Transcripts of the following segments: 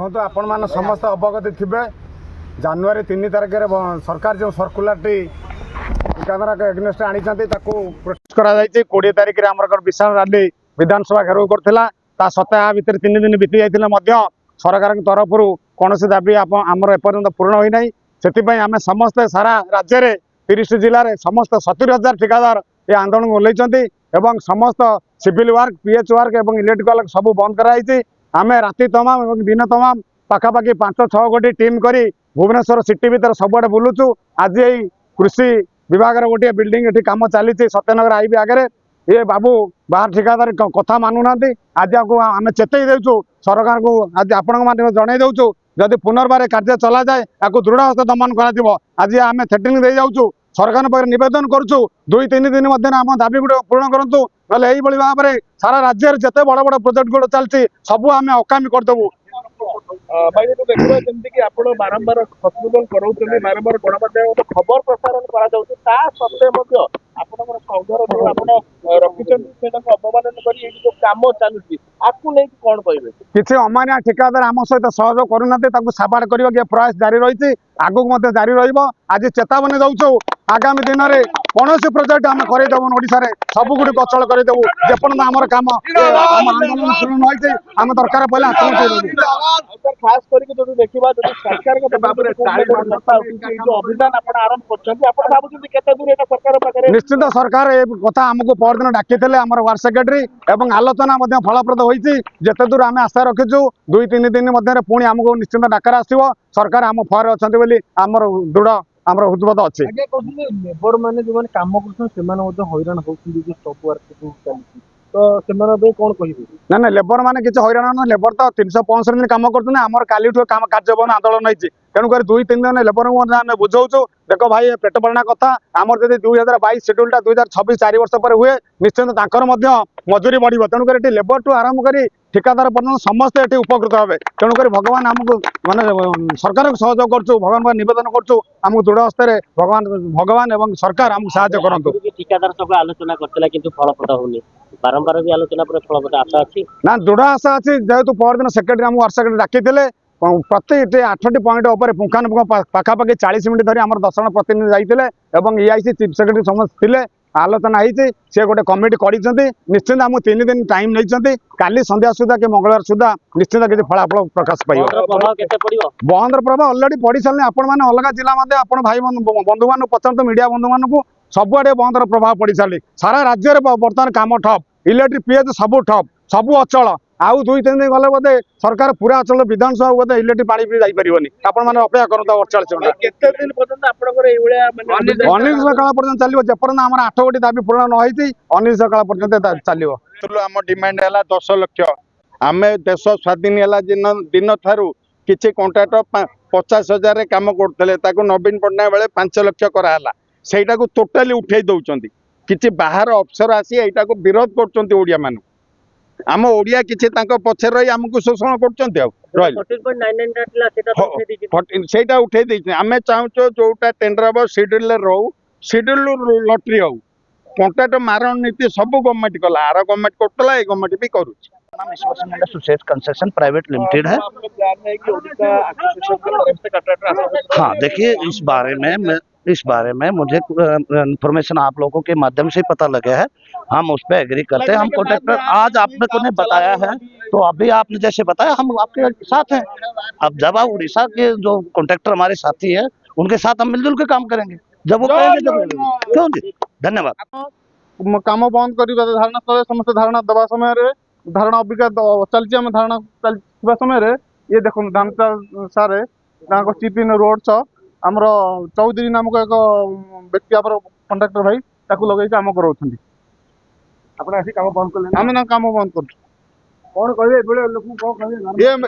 देखो आपण मान समस्त अवगत थे जानुरी 3 तारिख सरकार जो सर्कुलरटी ठिकादार एगनेस्ट आनी प्रोटेस्ट कर 20 तारिख में आम विशाल रैली विधानसभा घेराव करता सप्ताह भितर 3 दिन बीती जाइए सरकार तरफ कौन दाबी आमर एपर्यंत पूर्ण होना से आम समस्ते सारा राज्य में 30 जिले में समस्त 70,000 ठिकादार ये आंदोलन ओल्लैंती समस्त सिविल वर्क पीएच वर्क और इलेक्ट्रिकल सब बंद कराई आम राति तमाम और दिन तमाम पाखापाखि 5-6 गोटी टीम करी भुवनेश्वर सिटी भीतर सबुआडे बुलुचु। आज यही कृषि विभाग गोटे बिल्डिंग ये कम चली सत्यनगर आईबी आगे ये बाबू बाहर ठिकादार कथा मानुना आज आम चेतई देचु सरकार को आज आपण जन दौचु जदि पुनर्बार कार्य चला जाए या दृढ़ हस्त दमन कर आज आम थ्रेटिंग दे जाऊँ सरकार पाखे नवेदन करुँ 2-3 दिन मध्य आम दाबी गुड़ पूर्ण करूँ ना यही भाव में सारा राज्य में जिते बड़ बड़ प्रोजेक्ट गुड़ चलती सबू आम अकामी करदेबू। भाई तो देखो जमती कि आप बारंबार संशोधन कराउछन्ती बारंबार गणमाध्यम खबर प्रसारण करा जाउछ ता सत्ते मध्ये आपनकर संघर जो आपण रखिछन्ती सेटा अवमानन करी एठी जो काम चालुची आकु नै कोन कहबे किछि अमानिया ठेकेदार आम सहित सहयोग करूनाते ताकू साबाड़ करबा के प्रयास जारी रही आगु मते जारी रहिबो। आज चेतावनी दउछौ आगामी दिन में कौन प्रोजेक्ट आम करदेबू ओडिशा रे सब गुडी अचल करदेबू जेपर्यंत आमर काम आंदोलन पूर्ण होइछे आम दरकार पहिले आत्महत्या खास करके जो देखिबा जो सरकार के बाबरे जो अभियान आपण आरंभ करछन्ती आपण भाबुछन्ती केते दूर एटा सरकार पाखरे निश्चित सरकार ए कथा आमको परदिन डाकिथिले आमर वार्ड सेक्रेटरी एवं आलोचना मध्ये फलप्रद होइछि जेते दूर आम आशा रखिछु 2-3 दिन मध्ये पुणी आमको निश्चित डाकर आसीबो सरकार आम फर अछन्ती बोली आमर दृढ़ आमर हुतबत अछि। लेबर माने जो माने काम करछन से माने मध्ये हैरान होउछन्ती जो स्टॉप वर्क जो चलछि तो सेमाने बे कोन कहिबे ना लेबर माने किछि हैरान न लेबर तो 365 दिन काम करछन आमर काली काम कार्य बन आंदोलन होइछि तेणु कर 2-3 दिन लेबर आम बुझाऊँ देखो भाई पेट पालना कथा आमर जब 2022 शेड्यूलटा 2026 4 वर्ष पर हुए निश्चित तांकर मजूरी बढ़ तेणुक लेबर टू आरंभ कर ठिकादार पर्यटन समस्ते ये उपकृत हे तेणुक भगवान आमको माने सरकार को सहयोग करूँ भगवान निवेदन करूँ आमको दृढ़ हस्ते भगवान एवं सरकार आमको साहाय्य करूँ। ठिकादार सब आलोचना करथिला किंतु फलप्रद होनी बारंबार भी आलोचना पर फलप्रद आशा अछि ना दृढ़ आशा अच्छी जेहेतु परदिन सेक्रेटरी आम वार्ड सेक्रेटरी डाकिथिले प्रति 8टी पॉइंट उपर पुंखानुपुंख पाखापाखि 40 मिनिट धरी आम 10 जन प्रतिनिधि जाइए ईआईसी चीफ सेक्रेटरी समस्त थे आलोचना होती सी गोटे कमिटी कर निश्चित आम 3 दिन टाइम नहीं काली संध्या सुधा कि मंगलवार सुधा निश्चित किसी फलाफल प्रकाश पाइब। बंद प्रभाव अलरेडी पड़ सारे आपण मैंने अलग जिला आप भाई बंधु मान पचार मीडिया बंधु मानक सबुआडे बंदर प्रभाव पड़ सारे सारा राज्य में बर्तमान काम ठप इलेक्ट्रिक पीएच सब ठप सब अचल आउ 2-3 दिन गले बोधे सरकार पूरा अचल विधानसभा बोधे इलेक्ट्रिक पानी भी जापरिबनी आपण मैंने अपेक्षा करता 48 केते दिन पर्यंत आपनकर ए भलिया माने अनिश्चित काल पर्यंत चलियो जेपर्यंत आमर 8 गोटी दाबी पूर्ण न होइति अनिश्चित काल पर्यंत चलियो। आम डिमांड है 10 लाख आम देश स्वाधीन है दिन थारू किसी कॉन्ट्राक्टर 50,000 काम करते नवीन पट्टनायक बेले 5 लाख कराला सेटा को टोटाली उठे दौरान किसी बाहर अफसर आसी एटा को विरोध कर मान आम ओडिया किसी पछे रही आमको शोषण कर उठे आम चाहूँ जोटा टेंडर हम सिड्यूल रो सिड्यूल लटरी हो कॉन्ट्राक्ट मारण नीति सब गवर्नमेंट कला आर गवर्नमेंट करता ये गवर्नमेंट भी करुच्ची सुसेज कंस्ट्रक्शन प्राइवेट लिमिटेड है। हाँ देखिए इस बारे में मुझे इन्फॉर्मेशन आप लोगों के माध्यम से पता लगे है हम उस पर एग्री करते हैं। हम कॉन्ट्रैक्टर आज आपने को ने बताया है तो अभी आपने जैसे बताया हम आपके साथ हैं। अब जब आप उड़ीसा के जो कॉन्ट्रैक्टर हमारे साथी है उनके साथ हम मिलजुल के काम करेंगे जब वो कहेंगे जब क्यों जी धन्यवाद। काम बंद कर धारणा स्थल समस्त धारणा दबा समय धारणा अबिका चलती धारणा चलता समय ये देखो धानता सारे चीफ इन रोड आमर चौधरी नामक एक व्यक्ति आप कंट्राक्टर भाई ताकू लगे काम कराउछन्ती काम बंद कले आम ना काम बंद कर कौन कहे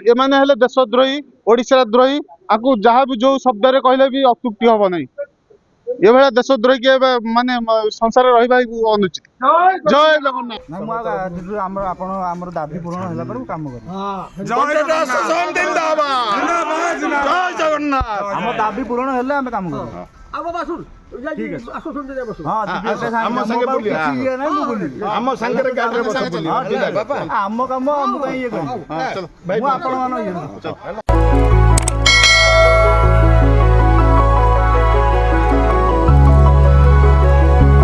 ये माने हेले देशद्रोही ओडिशा द्रोही आपको जहाँ भी जो शब्द रे कहले भी अत्युक्ति हम नहीं ये भाया देशद्रोही के माने संसार रहिबा अनुचित। जय जगन्नाथ आमर दाबी पूर्ण होला पर काम कर जय जगन्नाथ आम दाबी पूर्ण हेले हम काम कर ठीक है आम संगे बोली आम संगे गाड़ी रे बस आम काम हम ये कर चलो भाई आपण मान ये